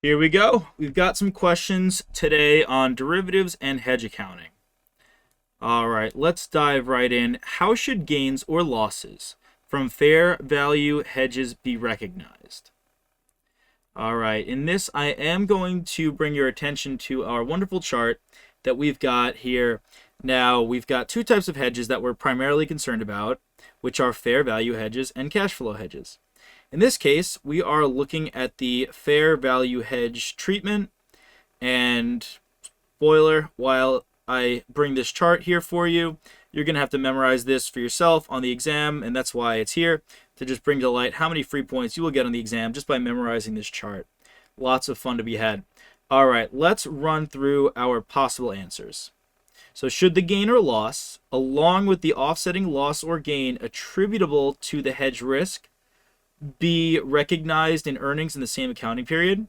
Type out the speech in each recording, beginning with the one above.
Here we go. We've got some questions today on derivatives and hedge accounting. All right, let's dive right in. How should gains or losses from fair value hedges be recognized? All right, in this, I am going to bring your attention to our wonderful chart that we've got here. Now, we've got two types of hedges that we're primarily concerned about, which are fair value hedges and cash flow hedges. In this case, we are looking at the fair value hedge treatment. And spoiler, while I bring this chart here for you, you're going to have to memorize this for yourself on the exam, and that's why it's here, to just bring to light how many free points you will get on the exam just by memorizing this chart. Lots of fun to be had. All right, let's run through our possible answers. So should the gain or loss, along with the offsetting loss or gain attributable to the hedge risk, be recognized in earnings in the same accounting period?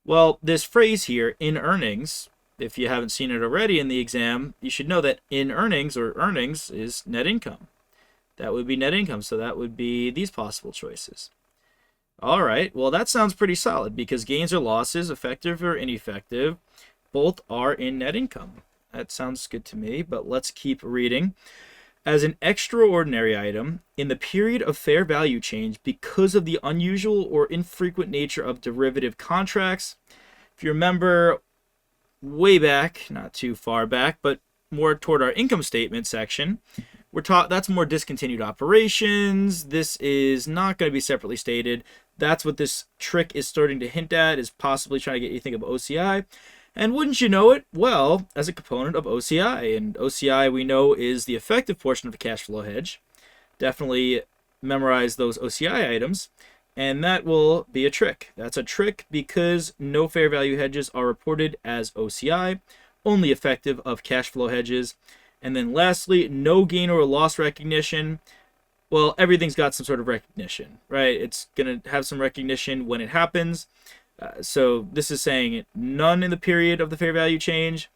Well, this phrase here, in earnings, if you haven't seen it already in the exam, you should know that in earnings, or earnings, is net income. That would be net income, so that would be these possible choices. All right, well, that sounds pretty solid because gains or losses, effective or ineffective, both are in net income. That sounds good to me, but let's keep reading. As an extraordinary item in the period of fair value change because of the unusual or infrequent nature of derivative contracts. If you remember way back, not too far back, but more toward our income statement section, we're taught that's more discontinued operations. This is not going to be separately stated. That's what this trick is starting to hint at, is possibly trying to get you to think of OCI. And wouldn't you know it, well, as a component of OCI. And OCI, we know, is the effective portion of a cash flow hedge. Definitely memorize those OCI items. And that will be a trick. That's a trick because no fair value hedges are reported as OCI, only effective of cash flow hedges. And then lastly, no gain or loss recognition. Well, everything's got some sort of recognition, right? It's going to have some recognition when it happens. So this is saying none in the period of the fair value change.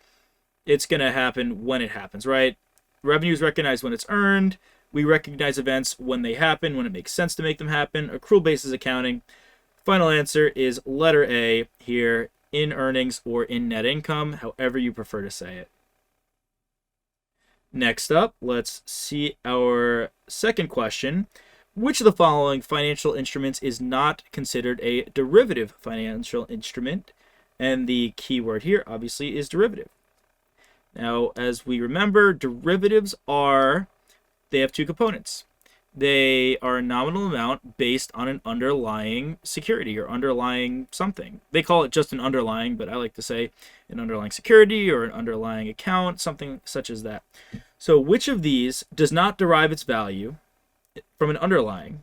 It's going to happen when it happens, right? Revenue is recognized when it's earned. We recognize events when they happen, when it makes sense to make them happen. Accrual basis accounting. Final answer is letter A here, in earnings or in net income, however you prefer to say it. Next up, let's see our second question. Which of the following financial instruments is not considered a derivative financial instrument? And the key word here, obviously, is derivative. Now, as we remember, derivatives they have two components. They are a nominal amount based on an underlying security or underlying something. They call it just an underlying, but I like to say an underlying security or an underlying account, something such as that. So which of these does not derive its value from an underlying?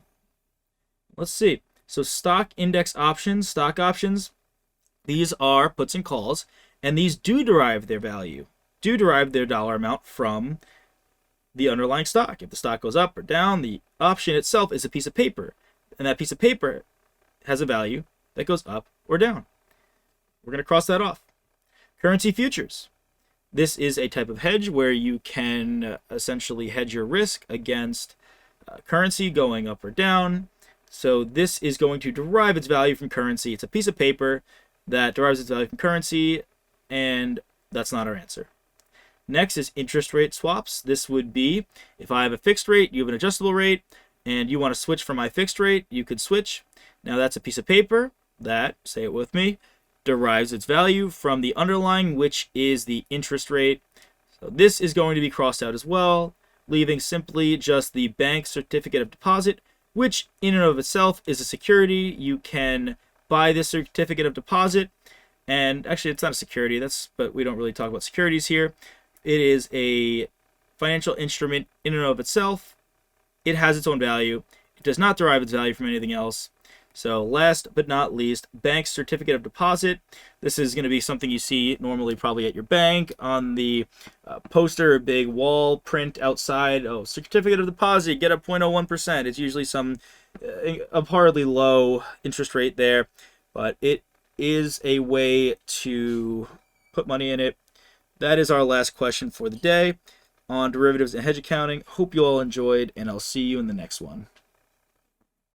Let's see. So stock index options, stock options, these are puts and calls, and these do derive their value, do derive their dollar amount from the underlying stock. If the stock goes up or down, the option itself is a piece of paper, and that piece of paper has a value that goes up or down. We're going to cross that off. Currency futures. This is a type of hedge where you can essentially hedge your risk against currency going up or down. So this is going to derive its value from currency. It's a piece of paper that derives its value from currency, and that's not our answer. Next is interest rate swaps. This would be if I have a fixed rate, you have an adjustable rate, and you want to switch from my fixed rate, you could switch. Now that's a piece of paper that, say it with me, derives its value from the underlying, which is the interest rate. So this is going to be crossed out as well, leaving simply just the bank certificate of deposit, which in and of itself is a security. You can buy this certificate of deposit, and actually it's not a security, but we don't really talk about securities here. It is a financial instrument in and of itself. It has its own value. It does not derive its value from anything else. So last but not least, bank certificate of deposit. This is going to be something you see normally probably at your bank on the poster or big wall print outside. Oh, certificate of deposit, get a 0.01%. It's usually some abhorrently low interest rate there, but it is a way to put money in it. That is our last question for the day on derivatives and hedge accounting. Hope you all enjoyed, and I'll see you in the next one.